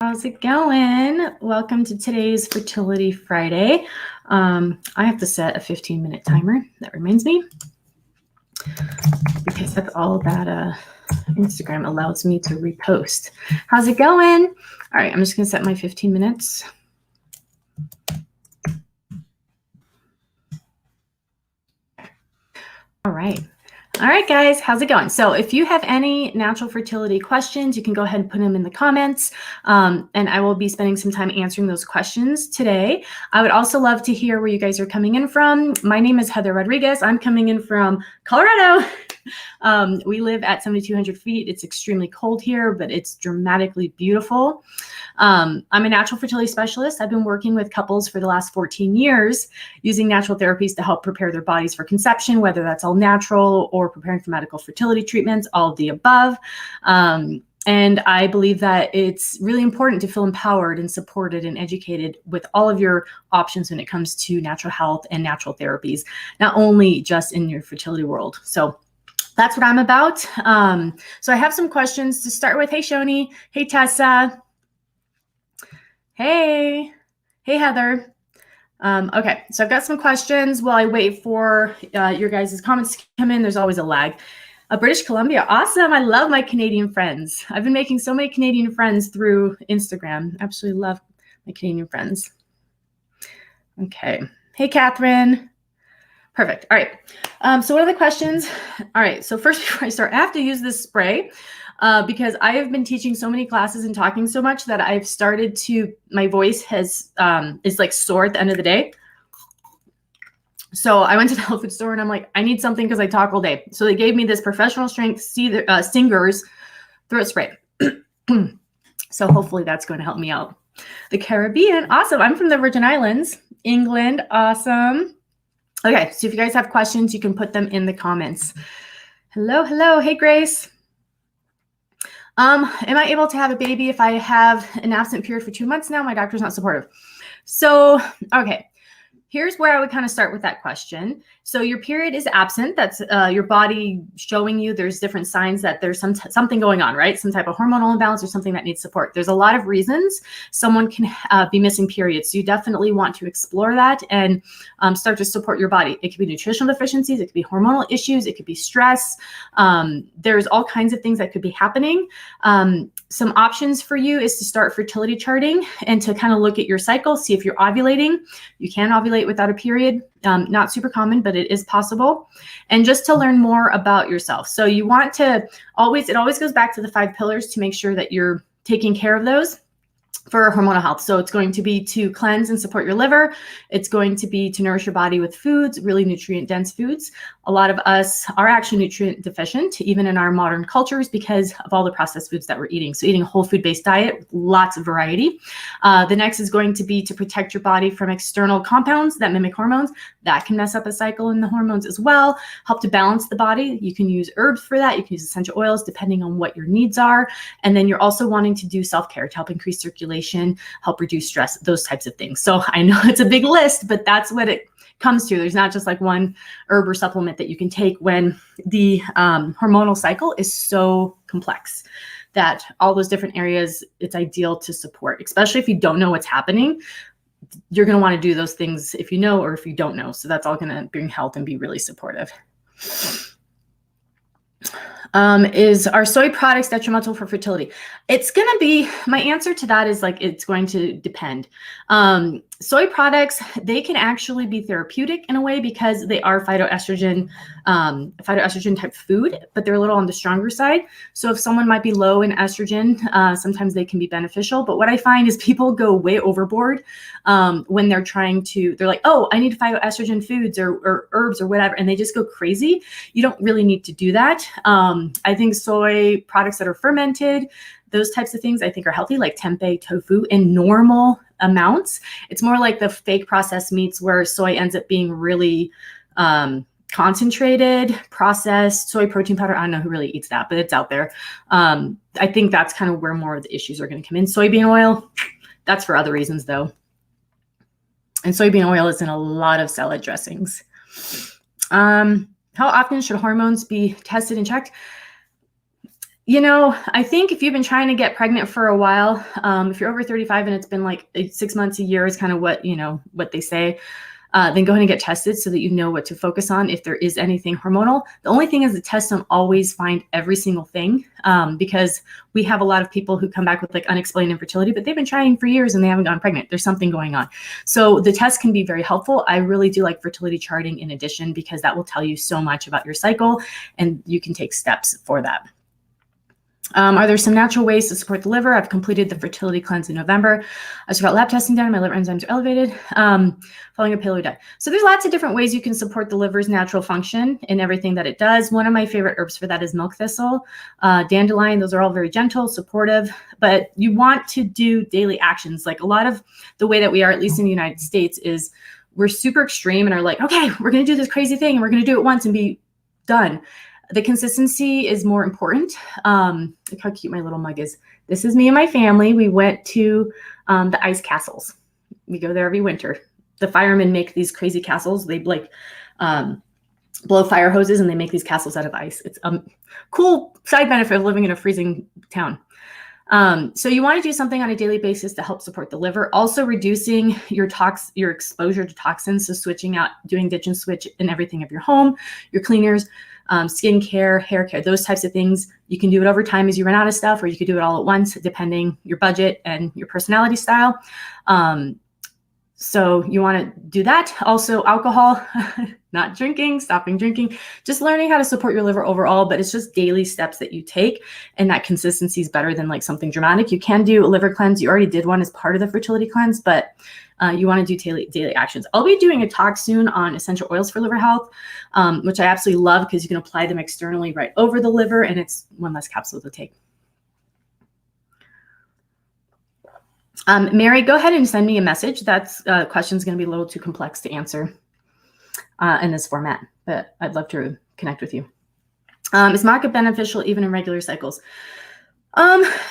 How's it going? Welcome to today's Fertility Friday. I have to set a 15-minute timer. That reminds me, because that's all that Instagram allows me to repost. How's it going? All right, I'm just going to set my 15 minutes. All right. All right, guys, how's it going? So if you have any natural fertility questions, you can go ahead and put them in the comments, and I will be spending some time answering those questions today. I would also love to hear where you guys are coming in from. My name is Hethir Rodriguez. I'm coming in from Colorado. We live at 7,200 feet. It's extremely cold here, but it's dramatically beautiful. I'm a natural fertility specialist. I've been working with couples for the last 14 years using natural therapies to help prepare their bodies for conception, whether that's all natural or preparing for medical fertility treatments, all of the above. And I believe that it's really important to feel empowered and supported and educated with all of your options when it comes to natural health and natural therapies, not only just in your fertility world. So that's what I'm about. So I have some questions to start with. Hey, Shoni. Hey, Tessa. Hey. Hey, Heather. Okay, so I've got some questions while I wait for your guys' comments to come in. There's always a lag. British Columbia, awesome. I love my Canadian friends. I've been making so many Canadian friends through Instagram. Absolutely love my Canadian friends. Okay. Hey, Catherine. Perfect. All right. So what are the questions? All right. So first, before I start, I have to use this spray because I have been teaching so many classes and talking so much that I've started to, my voice is like sore at the end of the day. So I went to the health food store and I'm like, I need something because I talk all day. So they gave me this professional strength Singer's throat spray. So hopefully that's going to help me out. The Caribbean, awesome. I'm from the Virgin Islands, England, awesome. Okay, so if you guys have questions, you can put them in the comments. Hello, hello. Hey, Grace. Am I able to have a baby if I have an absent period for 2 months now? My doctor's not supportive. So, okay. Here's where I would kind of start with that question. So your period is absent. That's your body showing you there's different signs that there's something going on, right? Some type of hormonal imbalance or something that needs support. There's a lot of reasons someone can be missing periods. So you definitely want to explore that and start to support your body. It could be nutritional deficiencies. It could be hormonal issues. It could be stress. There's all kinds of things that could be happening. Some options for you is to start fertility charting and to kind of look at your cycle, see if you're ovulating. You can ovulate without a period. Not super common, but it is possible. And just to learn more about yourself. So you want to it always goes back to the 5 pillars to make sure that you're taking care of those for hormonal health. So it's going to be to cleanse and support your liver. It's going to be to nourish your body with foods, really nutrient dense foods. A lot of us are actually nutrient deficient, even in our modern cultures, because of all the processed foods that we're eating. So eating a whole food based diet with lots of variety. The next is going to be to protect your body from external compounds that mimic hormones. That can mess up a cycle in the hormones as well. Help to balance the body. You can use herbs for that. You can use essential oils depending on what your needs are. And then you're also wanting to do self-care to help increase circulation, help reduce stress, those types of things. So I know it's a big list, but that's what it comes to. There's not just like one herb or supplement that you can take when the hormonal cycle is so complex that all those different areas, it's ideal to support, especially if you don't know what's happening. You're going to want to do those things if you know or if you don't know. So that's all going to bring health and be really supportive. Are soy products detrimental for fertility? It's going to be, my answer to that is like, it's going to depend. Soy products, they can actually be therapeutic in a way because they are phytoestrogen type food, but they're a little on the stronger side. So if someone might be low in estrogen, sometimes they can be beneficial. But what I find is people go way overboard when they're they're like, oh, I need phytoestrogen foods or herbs or whatever. And they just go crazy. You don't really need to do that. I think soy products that are fermented, those types of things I think are healthy, like tempeh, tofu in normal amounts. It's more like the fake processed meats where soy ends up being really concentrated, processed soy protein powder. I don't know who really eats that, but it's out there. I think that's kind of where more of the issues are going to come in. Soybean oil, that's for other reasons though. And soybean oil is in a lot of salad dressings. How often should hormones be tested and checked? I think if you've been trying to get pregnant for a while, if you're over 35 and it's been like 6 months, a year is kind of what they say, then go ahead and get tested so that you know what to focus on if there is anything hormonal. The only thing is the tests don't always find every single thing, because we have a lot of people who come back with like unexplained infertility, but they've been trying for years and they haven't gotten pregnant. There's something going on. So the test can be very helpful. I really do like fertility charting in addition, because that will tell you so much about your cycle and you can take steps for that. Are there some natural ways to support the liver? I've completed the fertility cleanse in November. I just got lab testing done. My liver enzymes are elevated following a paleo diet. So there's lots of different ways you can support the liver's natural function in everything that it does. One of my favorite herbs for that is milk thistle, dandelion. Those are all very gentle, supportive, but you want to do daily actions. Like a lot of the way that we are, at least in the United States, is we're super extreme and are like, okay, we're going to do this crazy thing and we're going to do it once and be done. The consistency is more important. Look how cute my little mug is. This is me and my family. We went to the ice castles. We go there every winter. The firemen make these crazy castles. They like blow fire hoses and they make these castles out of ice. It's a cool side benefit of living in a freezing town. So you want to do something on a daily basis to help support the liver. Also reducing your exposure to toxins. So switching out, doing ditch and switch in everything of your home, your cleaners, skincare, hair care, those types of things. You can do it over time as you run out of stuff, or you could do it all at once, depending your budget and your personality style. So you want to do that. Also alcohol, not drinking, stopping drinking, just learning how to support your liver overall, but it's just daily steps that you take, and that consistency is better than like something dramatic. You can do a liver cleanse. You already did one as part of the fertility cleanse, but you want to do daily actions. I'll be doing a talk soon on essential oils for liver health, which I absolutely love because you can apply them externally right over the liver, and it's one less capsule to take. Mary, go ahead and send me a message. That question is going to be a little too complex to answer in this format, but I'd love to connect with you. Is maca beneficial even in regular cycles?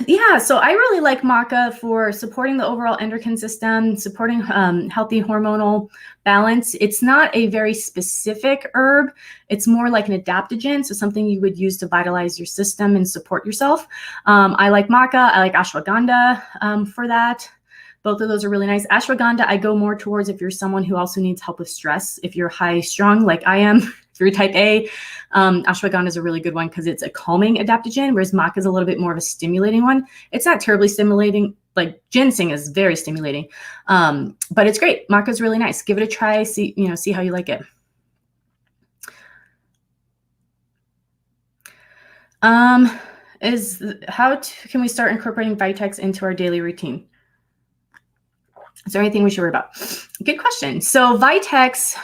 Yeah, so I really like maca for supporting the overall endocrine system, supporting healthy hormonal balance. It's not a very specific herb. It's more like an adaptogen, so something you would use to vitalize your system and support yourself. I like maca. I like ashwagandha for that. Both of those are really nice. Ashwagandha, I go more towards if you're someone who also needs help with stress. If you're high strung like I am, if you're type A, ashwagandha is a really good one because it's a calming adaptogen, whereas maca is a little bit more of a stimulating one. It's not terribly stimulating. Like ginseng is very stimulating, but it's great. Maca is really nice. Give it a try. See how you like it. Can we start incorporating Vitex into our daily routine? Is there anything we should worry about? Good question. So Vitex,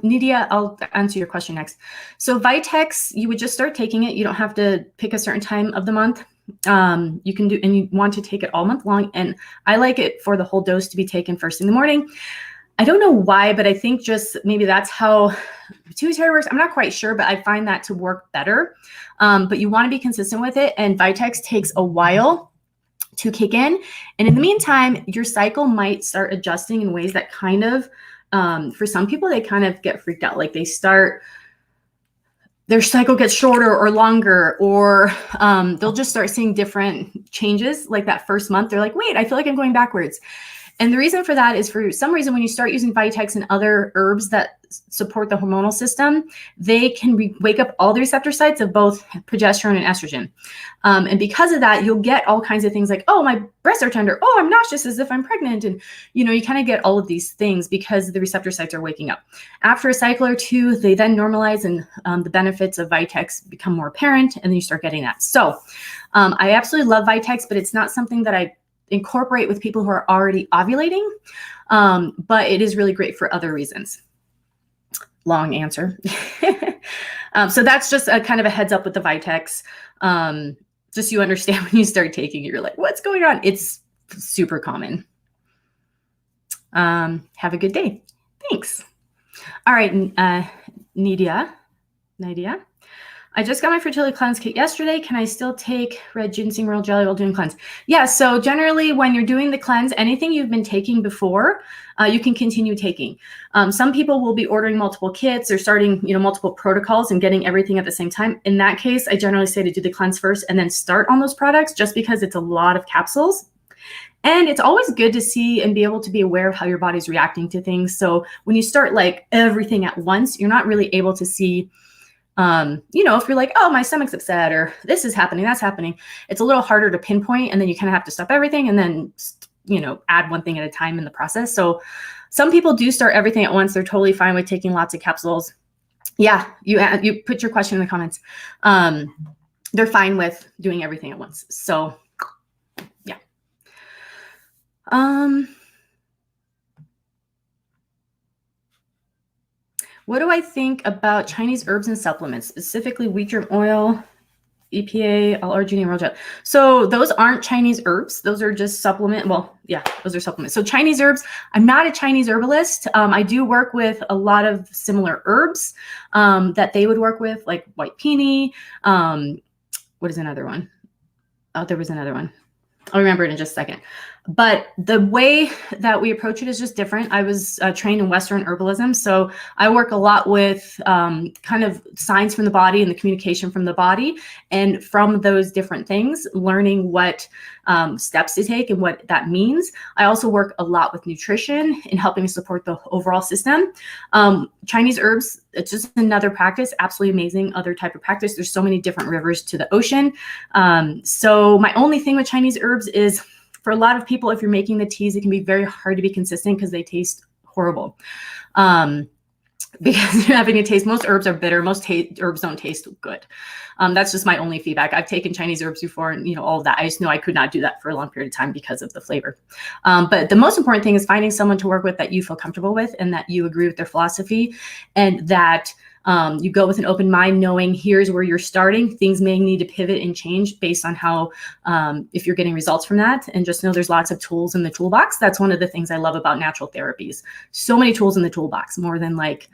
Nidia, I'll answer your question next. So Vitex, you would just start taking it. You don't have to pick a certain time of the month. You can do, and you want to take it all month long. And I like it for the whole dose to be taken first in the morning. I don't know why, but I think just maybe that's how pituitary works. I'm not quite sure, but I find that to work better. But you want to be consistent with it. And Vitex takes a while to kick in. And in the meantime, your cycle might start adjusting in ways that kind of, for some people, they kind of get freaked out. Like their cycle gets shorter or longer, or they'll just start seeing different changes. Like that first month, they're like, wait, I feel like I'm going backwards. And the reason for that is, for some reason, when you start using Vitex and other herbs that support the hormonal system, they can wake up all the receptor sites of both progesterone and estrogen. And because of that, you'll get all kinds of things like, oh, my breasts are tender. Oh, I'm nauseous as if I'm pregnant. And, you kind of get all of these things because the receptor sites are waking up. After a cycle or two, they then normalize, and the benefits of Vitex become more apparent, and then you start getting that. So I absolutely love Vitex, but it's not something that I incorporate with people who are already ovulating, but it is really great for other reasons. Long answer. So that's just a kind of a heads up with the Vitex. Just so you understand, when you start taking it, you're like, what's going on? It's super common. Have a good day. Thanks. All right, Nadia. I just got my fertility cleanse kit yesterday. Can I still take red ginseng royal jelly while doing cleanse? Yeah, so generally when you're doing the cleanse, anything you've been taking before, you can continue taking. Some people will be ordering multiple kits or starting, multiple protocols and getting everything at the same time. In that case, I generally say to do the cleanse first and then start on those products, just because it's a lot of capsules. And it's always good to see and be able to be aware of how your body's reacting to things. So when you start like everything at once, you're not really able to see, if you're like, oh, my stomach's upset or this is happening, that's happening. It's a little harder to pinpoint, and then you kind of have to stop everything and then, add one thing at a time in the process. So some people do start everything at once. They're totally fine with taking lots of capsules. Yeah, you put your question in the comments. They're fine with doing everything at once. So yeah. What do I think about Chinese herbs and supplements, specifically wheat germ oil, EPA, L-arginine, royal jelly? So those aren't Chinese herbs. Those are just supplement. Well, yeah, those are supplements. So Chinese herbs, I'm not a Chinese herbalist. I do work with a lot of similar herbs that they would work with, like white peony. What is another one? Oh, there was another one. I'll remember it in just a second. But the way that we approach it is just different. I was trained in Western herbalism, so I work a lot with kind of signs from the body and the communication from the body. And from those different things, learning what steps to take and what that means. I also work a lot with nutrition and helping support the overall system. Chinese herbs, it's just another practice, absolutely amazing other type of practice. There's so many different rivers to the ocean. So my only thing with Chinese herbs is, for a lot of people, if you're making the teas, it can be very hard to be consistent because they taste horrible. Because you're having to taste, most herbs are bitter. Most herbs don't taste good. That's just my only feedback. I've taken Chinese herbs before and, all of that. I just know I could not do that for a long period of time because of the flavor. But the most important thing is finding someone to work with that you feel comfortable with and that you agree with their philosophy, and that you go with an open mind, knowing here's where you're starting. Things may need to pivot and change based on how, if you're getting results from that. And just know there's lots of tools in the toolbox. That's one of the things I love about natural therapies. So many tools in the toolbox, more than like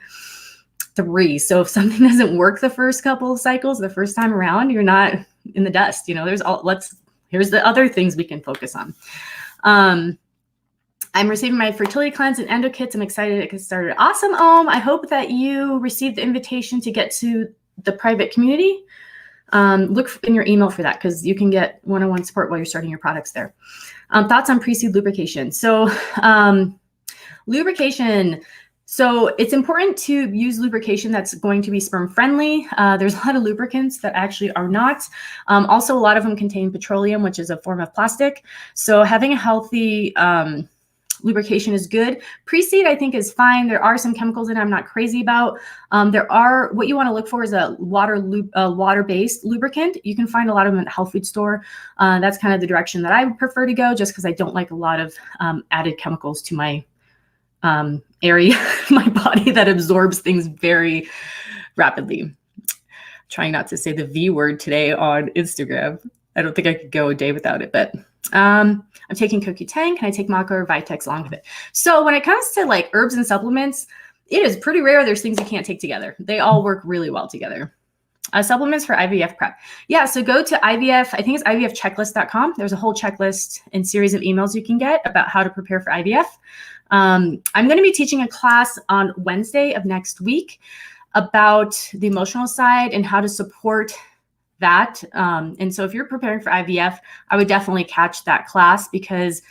3. So if something doesn't work the first couple of cycles, the first time around, you're not in the dust. Here's the other things we can focus on. I'm receiving my fertility cleanse and endo kits. I'm excited to get started. Awesome, I hope that you received the invitation to get to the private community. Look in your email for that, because you can get one-on-one support while you're starting your products there. Thoughts on pre-seed lubrication. So lubrication. So it's important to use lubrication that's going to be sperm friendly. There's a lot of lubricants that actually are not. Also, a lot of them contain petroleum, which is a form of plastic. So having a healthy lubrication is good. Pre-seed, I think, is fine. There are some chemicals in it I'm not crazy about. What you want to look for is a water-based lubricant. You can find a lot of them at health food store. That's kind of the direction that I would prefer to go, just because I don't like a lot of added chemicals to my area, my body, that absorbs things very rapidly. Trying not to say the V word today on Instagram. I don't think I could go a day without it, but I'm taking CoQ10. Can I take maca or Vitex along with it? So when it comes to like herbs and supplements, it is pretty rare there's things you can't take together. They all work really well together. Supplements for IVF prep. Yeah, so go to IVF, I think it's ivfchecklist.com. There's a whole checklist and series of emails you can get about how to prepare for IVF. I'm going to be teaching a class on Wednesday of next week about the emotional side and how to support that. And so if you're preparing for IVF, I would definitely catch that class, because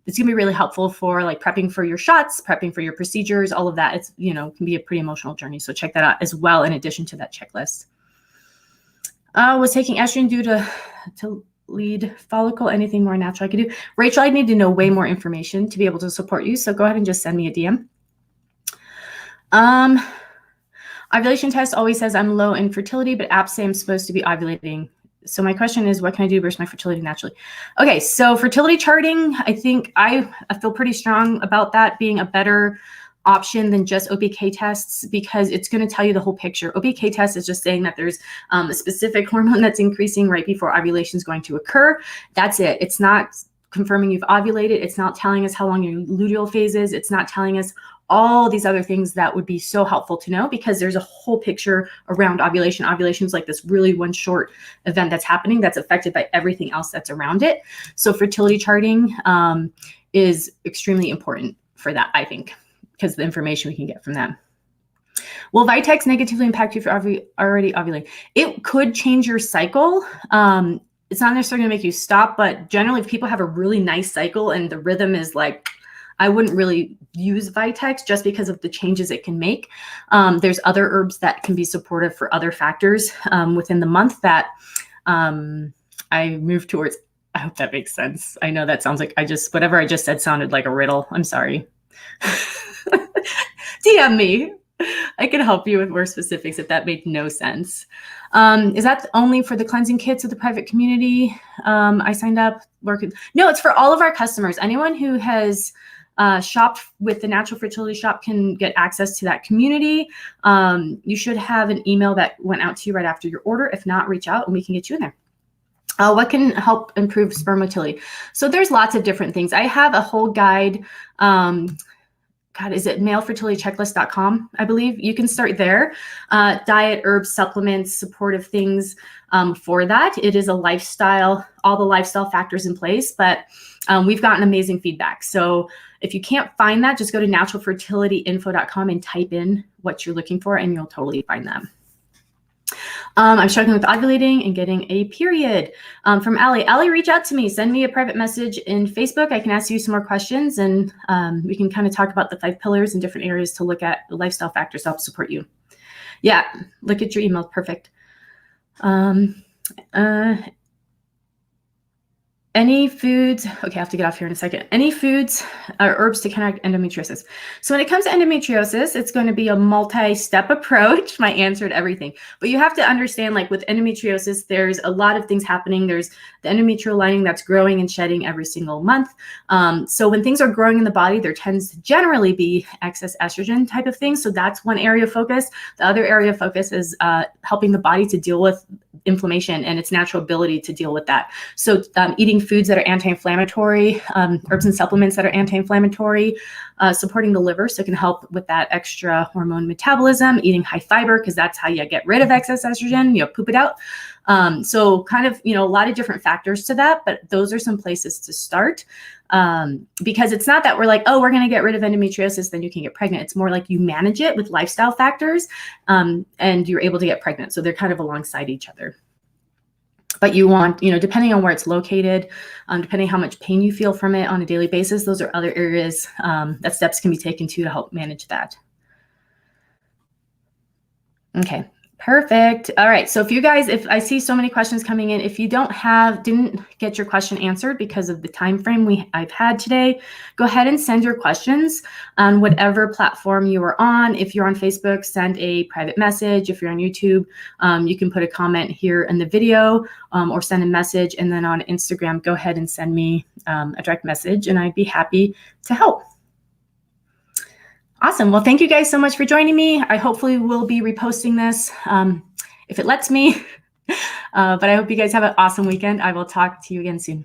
it's going to be really helpful for like prepping for your shots, prepping for your procedures, all of that. It's, can be a pretty emotional journey. So check that out as well, in addition to that checklist. Was taking estrogen due to lead follicle, anything more natural I could do? Rachel, I need to know way more information to be able to support you. So go ahead and just send me a DM. Ovulation test always says I'm low in fertility, but apps say I'm supposed to be ovulating. So my question is, what can I do to boost my fertility naturally? Okay, so fertility charting, I think I feel pretty strong about that being a better option than just OPK tests, because it's going to tell you the whole picture. OPK test is just saying that there's a specific hormone that's increasing right before ovulation is going to occur. That's it. It's not confirming you've ovulated. It's not telling us how long your luteal phase is. It's not telling us all these other things that would be so helpful to know, because there's a whole picture around ovulation. Ovulation is like this really one short event that's happening that's affected by everything else that's around it. So fertility charting is extremely important for that, I think, because the information we can get from them. Will Vitex negatively impact you if you're already ovulating? It could change your cycle. It's not necessarily going to make you stop, but generally if people have a really nice cycle and the rhythm is like, I wouldn't really use Vitex just because of the changes it can make. There's other herbs that can be supportive for other factors within the month that I move towards. I hope that makes sense. I know that sounds like whatever I just said sounded like a riddle. I'm sorry. DM me. I can help you with more specifics if that made no sense. Is that only for the cleansing kits of the private community? I signed up. No, it's for all of our customers. Anyone who has shopped with the Natural Fertility Shop can get access to that community. You should have an email that went out to you right after your order. If not, reach out and we can get you in there. What can help improve spermatility? So there's lots of different things. I have a whole guide. God, is it malefertilitychecklist.com? I believe you can start there. Diet, herbs, supplements, supportive things for that. It is a lifestyle, all the lifestyle factors in place, but we've gotten amazing feedback. So if you can't find that, just go to naturalfertilityinfo.com and type in what you're looking for and you'll totally find them. I'm struggling with ovulating and getting a period. From Allie. Allie, reach out to me. Send me a private message in Facebook. I can ask you some more questions and we can kind of talk about the 5 pillars and different areas to look at the lifestyle factors to help support you. Yeah, look at your emails. Perfect. Any foods, okay, I have to get off here in a second. Any foods or herbs to counteract endometriosis? So when it comes to endometriosis, it's going to be a multi-step approach. My answer to everything. But you have to understand, like with endometriosis, there's a lot of things happening. There's the endometrial lining that's growing and shedding every single month. So when things are growing in the body, there tends to generally be excess estrogen type of things. So that's one area of focus. The other area of focus is helping the body to deal with inflammation and its natural ability to deal with that. So eating foods that are anti-inflammatory, herbs and supplements that are anti-inflammatory, supporting the liver so it can help with that extra hormone metabolism, eating high fiber because that's how you get rid of excess estrogen, poop it out. So kind of, a lot of different factors to that, but those are some places to start because it's not that we're like, oh, we're going to get rid of endometriosis, then you can get pregnant. It's more like you manage it with lifestyle factors and you're able to get pregnant. So they're kind of alongside each other. But you want, depending on where it's located, depending how much pain you feel from it on a daily basis, those are other areas that steps can be taken to help manage that. Okay. Perfect. All right. So if I see so many questions coming in, if you didn't get your question answered because of the time frame I've had today, go ahead and send your questions on whatever platform you are on. If you're on Facebook, send a private message. If you're on YouTube, you can put a comment here in the video or send a message. And then on Instagram, go ahead and send me a direct message and I'd be happy to help. Awesome. Well, thank you guys so much for joining me. I hopefully will be reposting this if it lets me. But I hope you guys have an awesome weekend. I will talk to you again soon.